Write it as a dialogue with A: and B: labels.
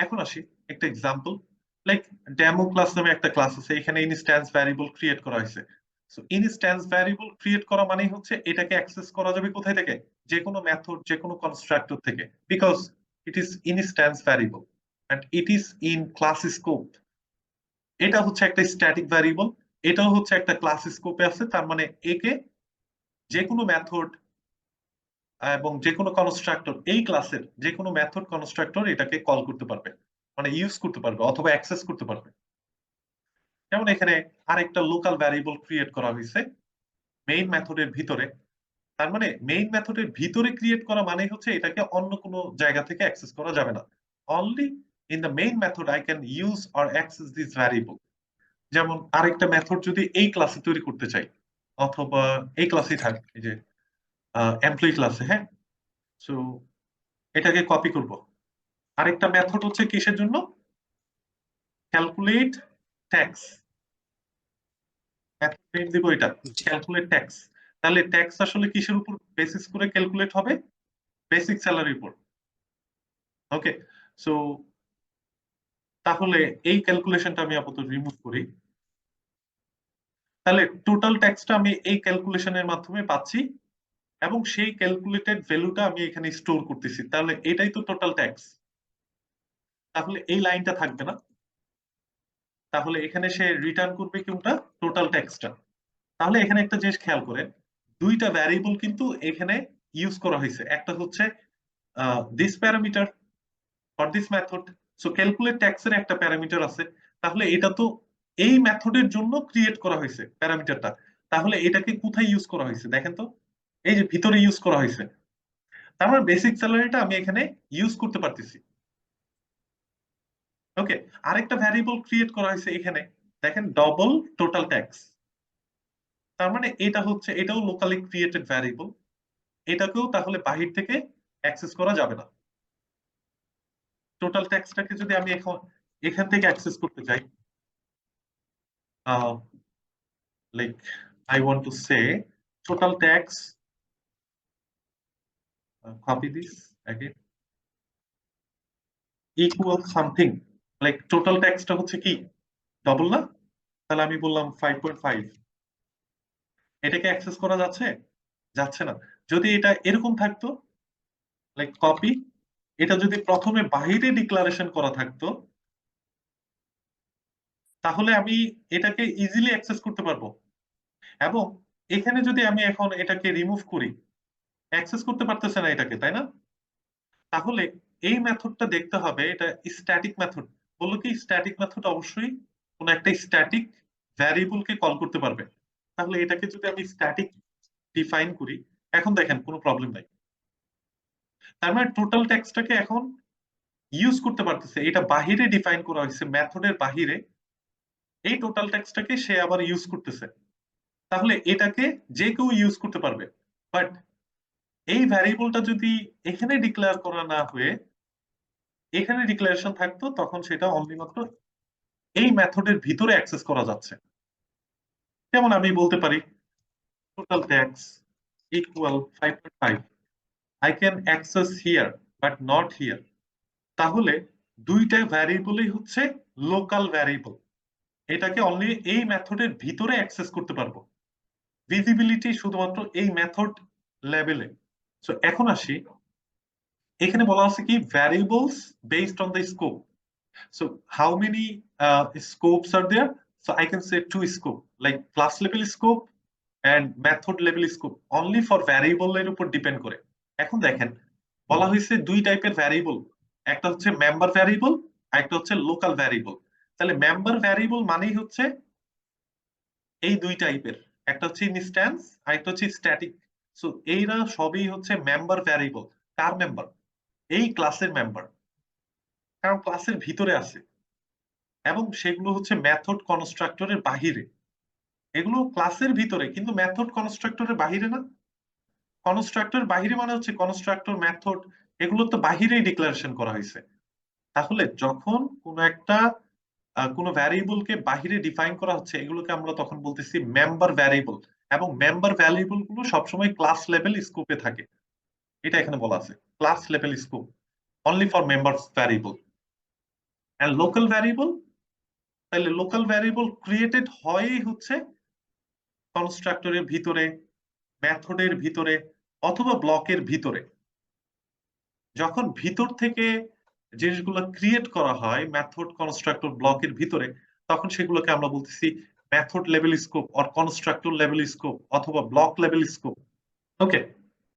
A: এখন আসি একটা এক্সাম্পল, লাইক ডেমো ক্লাস নামে একটা ক্লাস আছে, এখানে ইনস্ট্যান্স ভ্যারিয়েবল ক্রিয়েট করা হয়েছে। সো ইনস্ট্যান্স ভ্যারিয়েবল ক্রিয়েট করা মানেই হচ্ছে এটাকে অ্যাক্সেস করা যাবে কোথায় থেকে, যে কোনো মেথড, যে কোনো কনস্ট্রাক্টর থেকে, because it is instance variable and it is in class scope. এটা হচ্ছে একটা স্ট্যাটিক ভ্যারিয়েবল, এটাও হচ্ছে একটা ক্লাস স্কোপে আছে, তার মানে একে যে কোনো মেথড এবং যে কোনো কনস্ট্রাক্টর, এই ক্লাসের যে কোনো মেথড কনস্ট্রাক্টর এটাকে কল করতে পারবে, মানে ইউজ করতে পারবে অথবা অ্যাক্সেস করতে পারবে। যেমন এখানে আরেকটা লোকাল ভ্যারিয়েবল ক্রিয়েট করা হয়েছে মেইন মেথডের ভিতরে। তার মানে মেইন মেথডের ভিতরে ক্রিয়েট করা মানে হচ্ছে এটাকে অন্য কোনো জায়গা থেকে অ্যাক্সেস করা যাবে না। Only in the main method I can use or access this variable. যেমন আরেকটা মেথড যদি এই ক্লাসে তৈরি করতে চাই, অথবা এই ক্লাসেই থাক, এই যে এমপ্লয়ি ক্লাসে, হ্যাঁ। সো এটাকে কপি করব। আরেকটা মেথড হচ্ছে কিসের জন্য, ক্যালকুলেট ট্যাক্স, মেথড নেম দিব এটা,
B: জি।
A: Calculate tax. তাহলে ট্যাক্স আসলে কিসের উপর বেসিস করে ক্যালকুলেট হবে, বেসিক স্যালারির উপর। ওকে, সো তাহলে এই ক্যালকুলেশনটা আমি আপাতত রিমুভ করি। তাহলে টোটাল ট্যাক্সটা আমি এই ক্যালকুলেশনের মাধ্যমে পাচ্ছি, এবং সেই ক্যালকুলেটেড ভ্যালুটা আমি এখানে স্টোর করতেছি, তাহলে এটাই তো টোটাল ট্যাক্স। তাহলে এই লাইনটা থাকবে না, তাহলে এখানে সে রিটার্ন করবে কোনটা, টোটাল ট্যাক্সটা। তাহলে এখানে একটা জিনিস খেয়াল করে, দুইটা ভ্যারিয়েবল কিন্তু এখানে ইউজ করা হয়েছে, একটা হচ্ছে this parameter for this method. So calculate tax এর একটা প্যারামিটার আছে, তাহলে এটা তো এই মেথডের জন্য ক্রিয়েট করা হয়েছে প্যারামিটারটা। তাহলে এটাকে কোথায় ইউজ করা হয়েছে দেখেন তো, এই যে ভিতরে ইউজ করা হয়েছে। তার মানে বেসিক স্যালারিটা আমি এখানে ইউজ করতে পারতেছি। ওকে, আরেকটা ভ্যারিয়েবল ক্রিয়েট করা হয়েছে এখানে, দেখেন ডবল টোটাল ট্যাক্স। তার মানে এটা হচ্ছে, এটাও লোকালি ক্রিয়েটেড ভ্যারিয়েবল, এটাকেও তাহলে বাহির থেকে অ্যাক্সেস করা যাবে না। টোটাল ট্যাক্সটাকে যদি আমি এখন এখান থেকে অ্যাক্সেস করতে চাই, like I want to say total tax, copy this again, equal something, like total ট্যাক্সটা হচ্ছে কি ডবল না, তাহলে আমি বললাম 5.5। এটাকে অ্যাক্সেস করা যাচ্ছে, যাচ্ছে না। যদি এটা এরকম থাকতো, লাইক কপি, এটা যদি প্রথমে বাহিরে ডিক্লারেশন করা থাকতো, তাহলে আমি এটাকে ইজিলি অ্যাক্সেস করতে পারবো। এবং এখানে যদি আমি এখন এটাকে রিমুভ করি, অ্যাক্সেস করতে পারতেছে না এটাকে, তাই না? তাহলে এই মেথডটা দেখতে হবে, এটা স্ট্যাটিক মেথড। বললো কি স্ট্যাটিক মেথড অবশ্যই কোন একটা স্ট্যাটিক ভ্যারিয়েবলকে কল করতে পারবে। তাহলে এটাকে যদি আমি স্ট্যাটিক ডিফাইন করি, এখন দেখেন কোনো প্রবলেম নাই। তার মানে টোটাল টেক্সটটাকে এখন ইউজ করতে পারতেছে, এটা বাহিরে ডিফাইন করা হয়েছে মেথডের বাহিরে, এই টোটাল টেক্সটটাকে সে আবার ইউজ করতেছে। তাহলে এটাকে যে কেউ ইউজ করতে পারবে। বাট এই ভ্যারিয়েবলটা যদি এখানে ডিক্লেয়ার করা না হয়ে এখানে ডিক্লারেশন থাকতো, তখন সেটা অনলি মাত্র এই মেথডের ভিতরে অ্যাক্সেস করা যাচ্ছে। যেমন আমি বলতে পারি total tax equal 5.5, I can access here but not here. তাহলে দুইটা ভ্যারিয়েবলই হচ্ছে লোকাল ভ্যারিয়েবল, এটাকে অনলি এই মেথডের ভিতরে অ্যাক্সেস করতে পারবো। ভিজিবিলিটি শুধুমাত্র এই মেথড লেভেলে। সো এখন আসি, এখানে বলা আছে কি variables based on the scope. So how many scopes are there? So I can say two scope, like class level scope and method level scope, only for variable এর উপর ডিপেন্ড করে। এখন দেখেন বলা হয়েছে দুই টাইপের ভ্যারিয়েবল, একটা হচ্ছে মেম্বার ভ্যারিয়েবল আর একটা হচ্ছে লোকাল ভ্যারিয়েবল। তাহলে মেম্বার ভ্যারিয়েবল মানেই হচ্ছে এই দুই টাইপের, একটা হচ্ছে ইনস্ট্যান্স আর একটা হচ্ছে স্ট্যাটিক। সো এইরা সবই হচ্ছে মেম্বার ভ্যারিয়েবল। কার মেম্বার? এই ক্লাসের মেম্বার, কারণ ক্লাসের ভিতরে আছে, এবং সেগুলো হচ্ছে মেথড কনস্ট্রাক্টরের বাহিরে। এগুলো ক্লাসের ভিতরে কিন্তু মেথড কনস্ট্রাক্টরের বাহিরে না। কনস্ট্রাক্টর বাহিরে মানে হচ্ছে কনস্ট্রাক্টর মেথড, এগুলো তো বাহিরেই ডিক্লারেশন করা হয়েছে। তাহলে যখন কোনো একটা কোনো ভ্যারিয়েবলকে বাহিরে ডিফাইন করা হচ্ছে, এগুলোকে আমরা তখন বলতেছি মেম্বার ভ্যারিয়েবল। এবং মেম্বার ভ্যারিয়েবল গুলো সবসময় ক্লাস লেভেল স্কোপে থাকে, এটা এখানে বলা আছে class level scope only for members variable. And local variable, তাহলে লোকাল ভ্যারিয়েবল ক্রিয়েটেড হয়ই হচ্ছে কনস্ট্রাক্টরের ভিতরে, মেথডের ভিতরে, অথবা ব্লকের ভিতরে। যখন ভিতর থেকে জিনিসগুলো ক্রিয়েট করা হয় মেথড, কনস্ট্রাক্টর, ব্লকের ভিতরে, তখন সেগুলোকে আমরা বলতেছি method level scope or constructor level scope অথবা ব্লক লেভেল স্কোপ। ওকে,